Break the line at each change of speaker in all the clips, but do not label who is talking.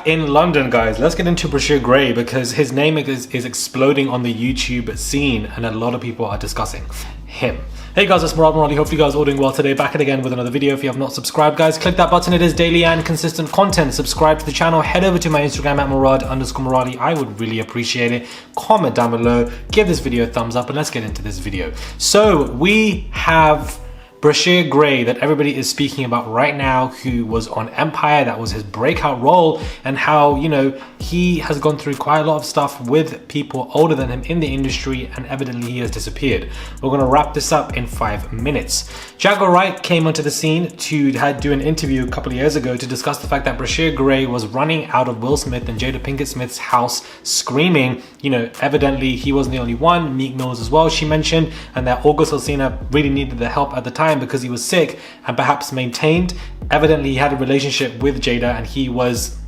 back in London, guys. Let's get into Bryshere Gray because his name is exploding on the YouTube scene and a lot of people are discussing him. Hey guys, it's Murad. Hope you guys are all doing well today. Back again with another video. If you have not subscribed, guys, click that button. It is daily and consistent content. Subscribe to the channel. Head over to my Instagram at Murad_Muradi. I would really appreciate it. Comment down below. Give this video a thumbs up and let's get into this video. So we have Bryshere Gray that everybody is speaking about right now, who was on Empire. That was his breakout role, and how, you know, he has gone through quite a lot of stuff with people older than him in the industry, and evidently he has disappeared. We're going to wrap this up in 5 minutes. GR00MED came onto the scene to do an interview a couple of years ago to discuss the fact that Bryshere Gray was running out of Will Smith and Jada Pinkett Smith's house screaming. You know, evidently he wasn't the only one. Meek Mills as well, she mentioned, and that August Alsina really needed the help at the time because he was sick and perhaps maintained. Evidently he had a relationship with Jada and he was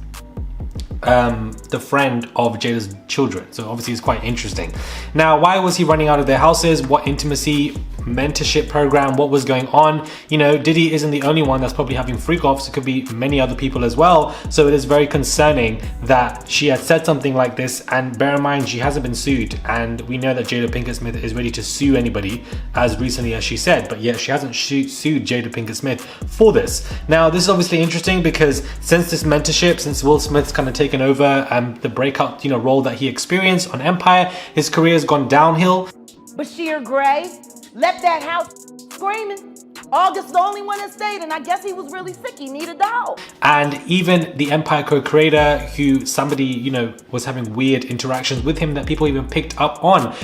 the friend of Jada's children, so obviously it's quite interesting. Now, why was he running out of their houses? What intimacy mentorship program, what was going on? You know, Diddy isn't the only one that's probably having freak offs. It could be many other people as well. So it is very concerning that she had said something like this, and bear in mind she hasn't been sued, and we know that Jada Pinkett Smith is ready to sue anybody as recently as she said, but yet she hasn't sued Jada Pinkett Smith for this. Now this is obviously interesting because since this mentorship, since Will Smith's kind of taken over the breakout, you know, role that he experienced on Empire, his career has gone downhill.
Bryshere Gray left that house screaming. August the only one that stayed, and I guess he was really sick. He needed the help.
And even the Empire co-creator, who somebody, you know, was having weird interactions with him that people even picked up on.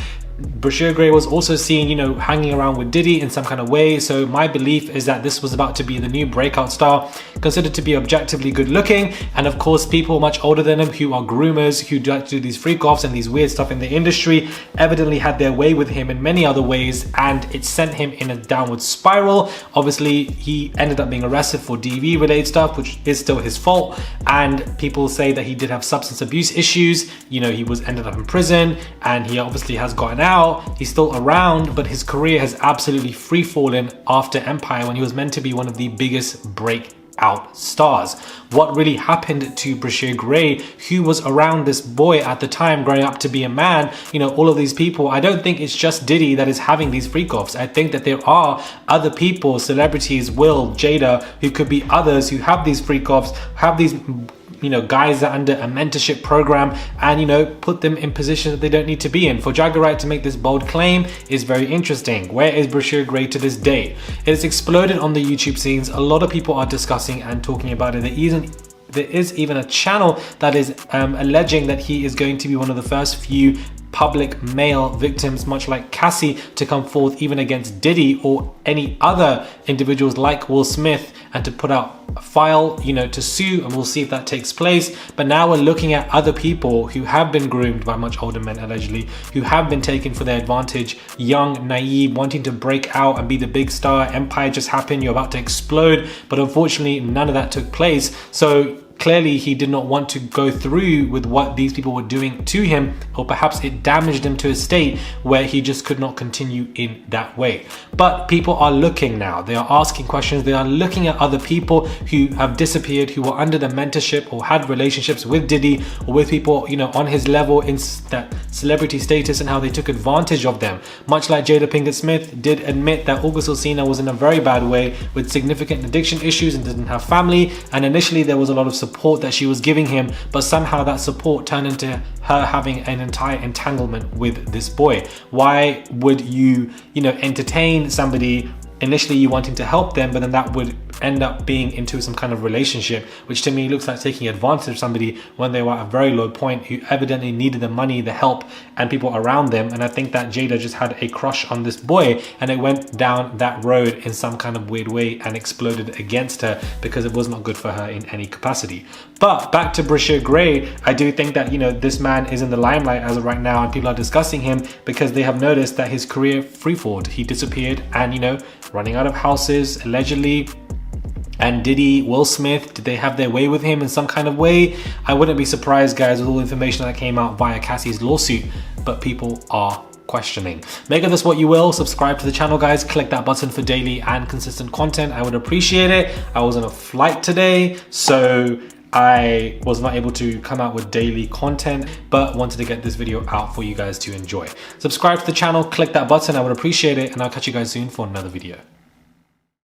Bryshere Gray was also seen, you know, hanging around with Diddy in some kind of way. So my belief is that this was about to be the new breakout star, considered to be objectively good looking, and of course people much older than him who are groomers, who like to do these freak offs and these weird stuff in the industry, evidently had their way with him in many other ways, and it sent him in a downward spiral. Obviously he ended up being arrested for DV related stuff, which is still his fault, and people say that he did have substance abuse issues. You know, he ended up in prison, and he obviously has gotten out. He's still around, but his career has absolutely free fallen after Empire, when he was meant to be one of the biggest breakout stars. What really happened to Bryshere Gray, who was around this boy at the time growing up to be a man? You know, all of these people, I don't think it's just Diddy that is having these freak offs. I think that there are other people, celebrities, Will, Jada, who could be others who have these freak offs, have these, you know, guys that are under a mentorship program, and, you know, put them in positions that they don't need to be in. For GR00MED to make this bold claim is very interesting. Where is Bryshere Gray to this day? It has exploded on the YouTube scenes. A lot of people are discussing and talking about it. There is even a channel that is alleging that he is going to be one of the first few public male victims, much like Cassie, to come forth even against Diddy or any other individuals like Will Smith, and to put out a file, you know, to sue, and we'll see if that takes place. But now we're looking at other people who have been groomed by much older men, allegedly, who have been taken for their advantage, young, naive, wanting to break out and be the big star. Empire just happened, you're about to explode, but unfortunately none of that took place. So clearly he did not want to go through with what these people were doing to him, or perhaps it damaged him to a state where he just could not continue in that way. But people are looking now, they are asking questions, they are looking at other people who have disappeared, who were under the mentorship or had relationships with Diddy or with people, you know, on his level in that celebrity status, and how they took advantage of them. Much like Jada Pinkett Smith did admit that August Alsina was in a very bad way with significant addiction issues and didn't have family, and initially there was a lot of support that she was giving him, but somehow that support turned into her having an entire entanglement with this boy. Why would you know, entertain somebody initially you wanting to help them, but then that would end up being into some kind of relationship, which to me looks like taking advantage of somebody when they were at a very low point, who evidently needed the money, the help, and people around them. And I think that Jada just had a crush on this boy, and it went down that road in some kind of weird way and exploded against her because it was not good for her in any capacity. But back to Bryshere Gray, I do think that, you know, this man is in the limelight as of right now, and people are discussing him because they have noticed that his career freefalled. He disappeared, and, you know, running out of houses allegedly. And Diddy, Will Smith, did they have their way with him in some kind of way? I wouldn't be surprised, guys, with all the information that came out via Cassie's lawsuit, but people are questioning. Make of this what you will. Subscribe to the channel, guys. Click that button for daily and consistent content. I would appreciate it. I was on a flight today, so I was not able to come out with daily content, but wanted to get this video out for you guys to enjoy. Subscribe to the channel, click that button, I would appreciate it, and I'll catch you guys soon for another video.